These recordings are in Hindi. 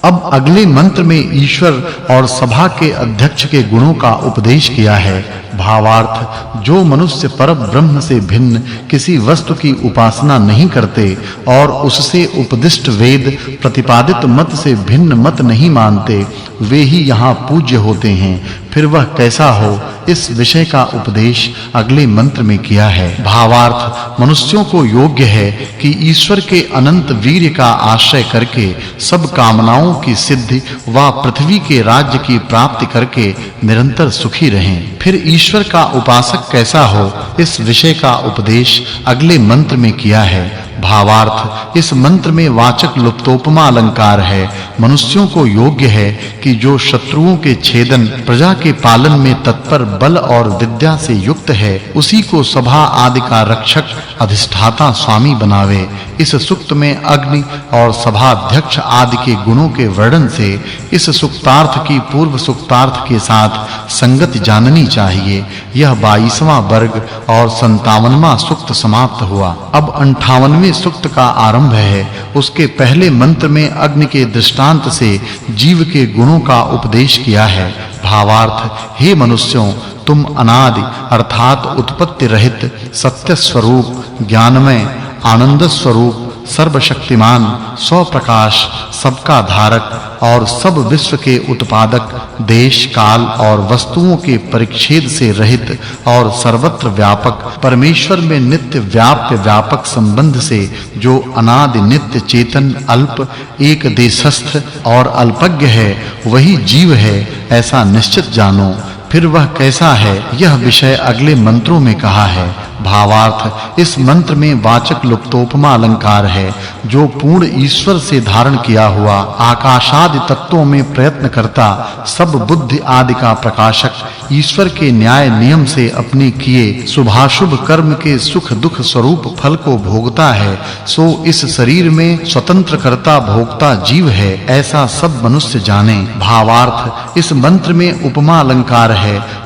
अब अगले मंत्र में ईश्वर और सभा के अध्यक्ष के गुणों का उपदेश किया है। भावार्थ, जो मनुष्य पर ब्रह्म से भिन्न किसी वस्तु की उपासना नहीं करते और उससे उपदिष्ट वेद प्रतिपादित मत से भिन्न मत नहीं मानते, वे ही यहाँ पूज्य होते हैं। फिर वह कैसा हो, इस विषय का उपदेश अगले मंत्र में किया है। भावार्थ, मनुष्यों को योग्य है कि ईश्वर के अनंत वीर्य का आश्रय करके सब कामनाओं की सिद्धि व पृथ्वी के राज्य की प्राप्ति करके निरंतर सुखी रहें। फिर ईश्वर का उपासक कैसा हो, इस विषय का उपदेश अगले मंत्र में किया है। भावार्थ, इस मंत्र में वाचक् लुप्तोपमा अलंकार है। मनुष्यों को योग्य है कि जो शत्रुओं के छेदन, प्रजा के पालन में तत्पर, बल और विद्या से युक्त है, उसी को सभा आदि का रक्षक, अधिष्ठाता, स्वामी बनावे। इस सूक्त में अग्नि और सभाध्यक्ष आदि के गुणों के वर्णन से इस सूक्तार्थ की पूर्व सूक्तार्थ के साथ संगति जाननी चाहिए। यह 22वां वर्ग और 57वां सूक्त समाप्त हुआ। अब 58वें सूक्त का आरंभ है। उसके पहले मंत्र में अग्नि के दृष्टांत से जीव के गुणों का उपदेश किया है। भावार्थ, हे मनुष्यों, तुम अनादि अर्थात उत्पत्ति रहित, सत्य स्वरूप, ज्ञानमय, आनंद स्वरूप, सर्वशक्तिमान, स्वप्रकाश, सबका धारक और सब विश्व के उत्पादक, देश काल और वस्तुओं के परिच्छेद से रहित और सर्वत्र व्यापक परमेश्वर में नित्य व्याप्य व्यापक संबंध से जो अनादि नित्य चेतन, अल्प, एक देशस्थ और अल्पज्ञ है, वही जीव है, ऐसा निश्चित जानो। फिर वह कैसा है, यह विषय अगले मंत्रों में कहा है। भावार्थ, इस मंत्र में वाचक् लुप्तोपमा अलंकार है। जो पूर्ण ईश्वर से धारण किया हुआ, आकाशादि तत्वों में प्रयत्न करता, सब बुद्धि आदि का प्रकाशक, ईश्वर के न्याय नियम से अपने किए शुभाशुभ कर्म के सुख दुख स्वरूप फल को भोगता है, सो इस शरीर में स्वतंत्र कर्ता भोक्ता जीव है, ऐसा सब मनुष्य जाने। भावार्थ, इस मंत्र में उपमा अलंकार है।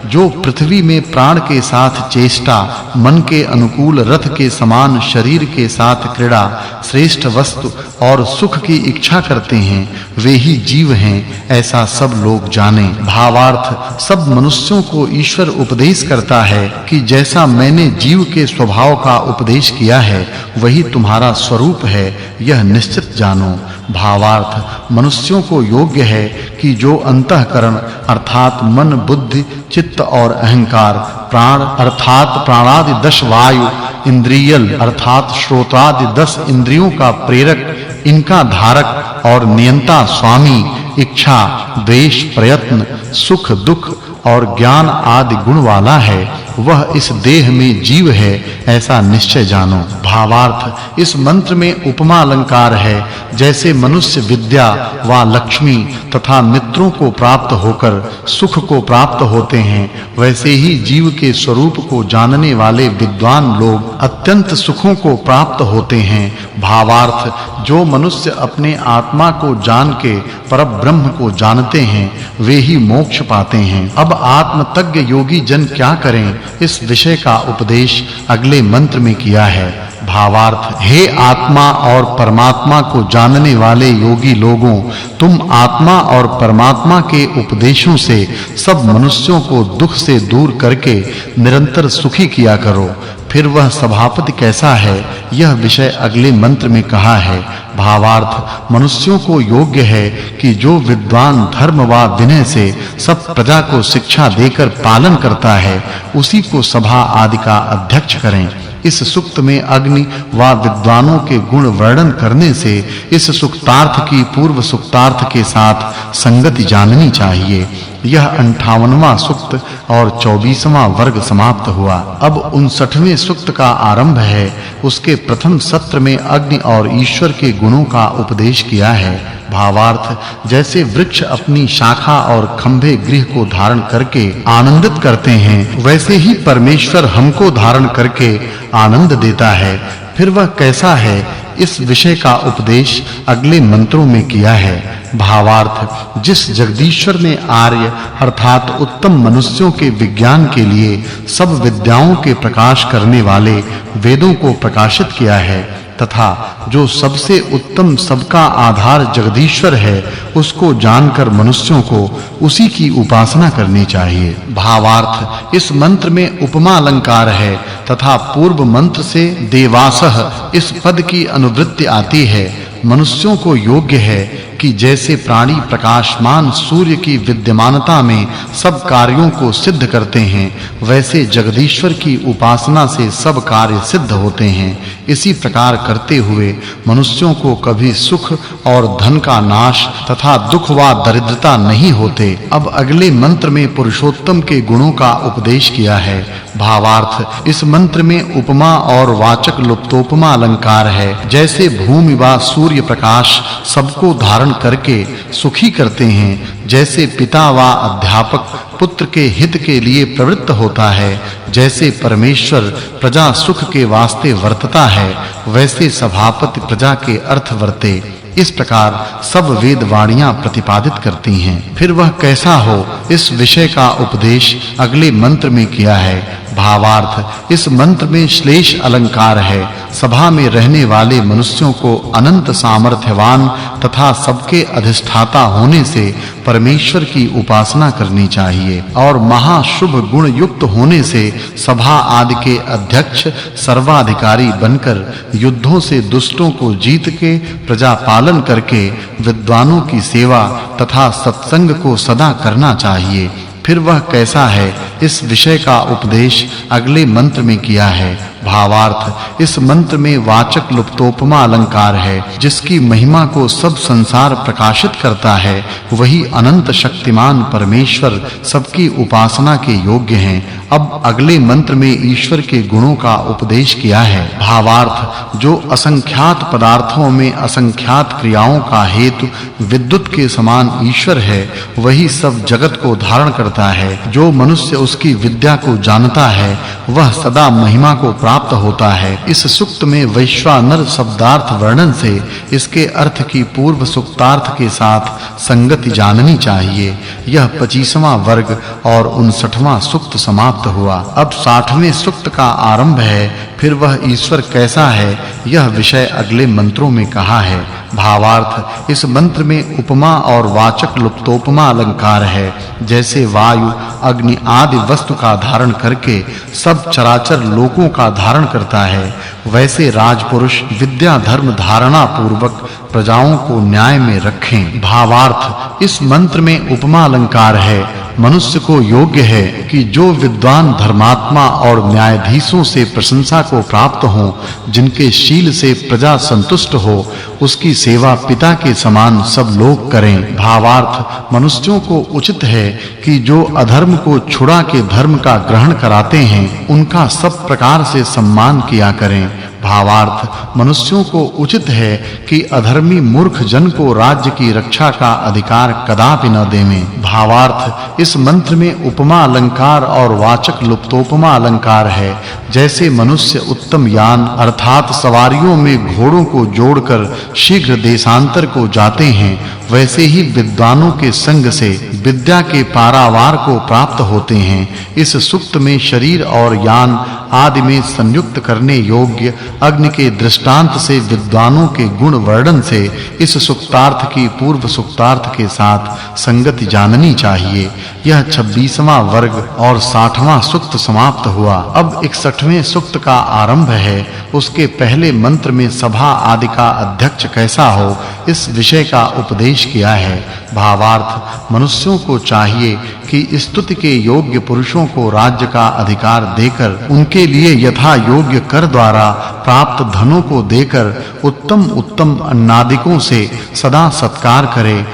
जो पृथ्वी में प्राण के साथ चेष्टा, मन के अनुकूल रथ के समान शरीर के साथ क्रीड़ा, श्रेष्ठ वस्तु और सुख की इच्छा करते हैं, वे ही जीव हैं, ऐसा सब लोग जाने। भावार्थ, सब मनुष्यों को ईश्वर उपदेश करता है कि जैसा मैंने जीव के स्वभाव का उपदेश किया है, वही तुम्हारा स्वरूप है, यह निश्चित जानो। भावार्थ, मनुष्यों को योग्य है कि जो अंतःकरण अर्थात मन, बुद्धि, चित्त और अहंकार, प्राण अर्थात प्राणादि 10 वायु, इंद्रियल अर्थात श्रोत्रादि 10 इंद्रियों का प्रेरक, इनका धारक और नियंता, स्वामी, इच्छा, द्वेष, प्रयत्न, सुख दुख और ज्ञान आदि गुण वाला है, वह इस देह में जीव है, ऐसा निश्चय जानो। भावार्थ, इस मंत्र में उपमा अलंकार है। जैसे मनुष्य विद्या व लक्ष्मी तथा मित्रों को प्राप्त होकर सुख को प्राप्त होते हैं, वैसे ही जीव के स्वरूप को जानने वाले विद्वान लोग अत्यंत सुखों को प्राप्त होते हैं। भावार्थ, जो मनुष्य अपने आत्मा को जान के परब्रह्म को जानते हैं, वे ही मोक्ष पाते हैं। अब आत्मतज्ञ योगी जन क्या करें, इस विषय का उपदेश अगले मंत्र में किया है। भावार्थ, हे आत्मा और परमात्मा को जानने वाले योगी लोगों, तुम आत्मा और परमात्मा के उपदेशों से सब मनुष्यों को दुख से दूर करके निरंतर सुखी किया करो। फिर वह सभापति कैसा है, यह विषय अगले मंत्र में कहा है। भावार्थ, मनुष्यों को योग्य है कि जो विद्वान धर्म व विनय से सब प्रजा को शिक्षा देकर पालन करता है, उसी को सभा आदि का अध्यक्ष करें। इस सूक्त में अग्नि व विद्वानों के गुण वर्णन करने से इस सूक्तार्थ की पूर्व सूक्तार्थ के साथ संगति जाननी चाहिए। यह 58वां सूक्त और 24वां वर्ग समाप्त हुआ। अब 59वें सूक्त का आरंभ है। उसके प्रथम सत्र में अग्नि और ईश्वर के गुणों का उपदेश किया है। भावार्थ, जैसे वृक्ष अपनी शाखा और खंभे गृह को धारण करके आनंदित करते हैं, वैसे ही परमेश्वर हमको धारण करके आनंद देता है। फिर वह कैसा है, इस विषय का उपदेश अगले मंत्रों में किया है। भावार्थ, जिस जगदीश्वर ने आर्य अर्थात उत्तम मनुष्यों के विज्ञान के लिए सब विद्याओं के प्रकाश करने वाले वेदों को प्रकाशित किया है, तथा जो सबसे उत्तम सबका आधार जगदीश्वर है उसको जानकर मनुष्यों को उसी की उपासना करनी चाहिए। भावार्थ इस मंत्र में उपमा अलंकार है तथा पूर्व मंत्र से देवासः इस पद की अनुवृत्ति आती है। मनुष्यों को योग्य है कि जैसे प्राणी प्रकाशमान सूर्य की विद्यमानता में सब कार्यों को सिद्ध करते हैं, वैसे जगदीश्वर की उपासना से सब कार्य सिद्ध होते हैं। इसी प्रकार करते हुए मनुष्यों को कभी सुख और धन का नाश तथा दुख व दरिद्रता नहीं होते। अब अगले मंत्र में पुरुषोत्तम के गुणों का उपदेश किया है। भावार्थ इस मंत्र में उपमा और वाचक् लुप्तोपमा अलंकार है। जैसे भूमि व सूर्य प्रकाश सबको धारण करके सुखी करते हैं, जैसे पिता व अध्यापक पुत्र के हित के लिए प्रवृत्त होता है, जैसे परमेश्वर प्रजा सुख के वास्ते वर्तता है, वैसे सभापति प्रजा के अर्थ वर्ते। इस प्रकार सब वेद वाणियां प्रतिपादित करती हैं। फिर वह कैसा हो इस विषय का उपदेश अगले मंत्र में किया है। भावार्थ इस मंत्र में श्लेष अलंकार है। सभा में रहने वाले मनुष्यों को अनंत सामर्थ्यवान तथा सबके अधिष्ठाता होने से परमेश्वर की उपासना करनी चाहिए और महाशुभ गुण युक्त होने से सभा आदि के अध्यक्ष सर्वाधिकारी बनकर युद्धों से दुष्टों को जीत के प्रजा पालन करके विद्वानों की सेवा तथा सत्संग को सदा करना चाहिए। फिर वह कैसा है इस विषय का उपदेश अगले मंत्र में किया है। भावार्थ इस मंत्र में वाचक् लुप्तोपमा अलंकार है। जिसकी महिमा को सब संसार प्रकाशित करता है, वही अनंत शक्तिमान परमेश्वर सबकी उपासना के योग्य हैं। अब अगले मंत्र में ईश्वर के गुणों का उपदेश किया है। भावार्थ जो असंख्यात पदार्थों में असंख्यात क्रियाओं का हेतु विद्युत के समान ईश्वर है, वही सब जगत को धारण करता है। जो मनुष्य उसकी विद्या को जानता है, वह सदा महिमा को प्राप्त होता है। इस सुक्त में वैश्वानर शब्दार्थ वर्णन से इसके अर्थ की पूर्व सुक्तार्थ के साथ संगति जाननी चाहिए। यह 25वां वर्ग और 59वां सुक्त समाप्त हुआ। अब 60वें सुक्त का आरंभ है। फिर वह ईश्वर कैसा है, यह विषय अगले मंत्रों में कहा है। भावार्थ इस मंत्र में उपमा और वाचक् लुप्तोपमा अलंकार है। जैसे वायु अग्नि आदि वस्तु का धारण करके सब चराचर लोकों का धारण करता है, वैसे राजपुरुष विद्या धर्म धारणा पूर्वक प्रजाओं को न्याय में रखें। भावार्थ इस मंत्र में उपमा अलंकार है। मनुष्य को योग्य है कि जो विद्वान धर्मात्मा और न्यायाधीशों से प्रशंसा को प्राप्त हो, जिनके शील से प्रजा संतुष्ट हो, उसकी सेवा पिता के समान सब लोग करें। भावार्थ मनुष्यों को उचित है कि जो अधर्म को छुड़ा के धर्म का ग्रहण कराते हैं, उनका सब प्रकार से सम्मान किया करें। भावार्थ मनुष्यों को उचित है कि अधर्मी मूर्ख जन को राज्य की रक्षा का अधिकार कदापि न देवें। भावार्थ इस मंत्र में उपमा अलंकार और वाचक् लुप्तोपमा अलंकार है। जैसे मनुष्य उत्तम यान अर्थात सवारियों में घोड़ों को जोड़कर शीघ्र देशांतर को जाते हैं, वैसे ही विद्वानों के संग से विद्या के पारावार को प्राप्त होते हैं। इस सुक्त में शरीर और यान आदि में संयुक्त करने योग्य अग्नि के दृष्टांत से विद्वानों के गुण वर्णन से इस सुक्तार्थ की पूर्व सुक्तार्थ के साथ संगति जाननी चाहिए। यह 26वां वर्ग और 60वां सुक्त समाप्त हुआ। अब 61वें सुक्त का आरंभ है। उसके पहले मंत्र में सभा आदि का अध्यक्ष कैसा हो, इस विषय का उपदेश किया है। भावार्थ मनुष्यों को चाहिए कि स्तुति के योग्य पुरुषों को राज्य का अधिकार देकर उनके लिए यथा योग्य कर द्वारा प्राप्त धनों को देकर उत्तम अन्नादिकों से सदा सत्कार करे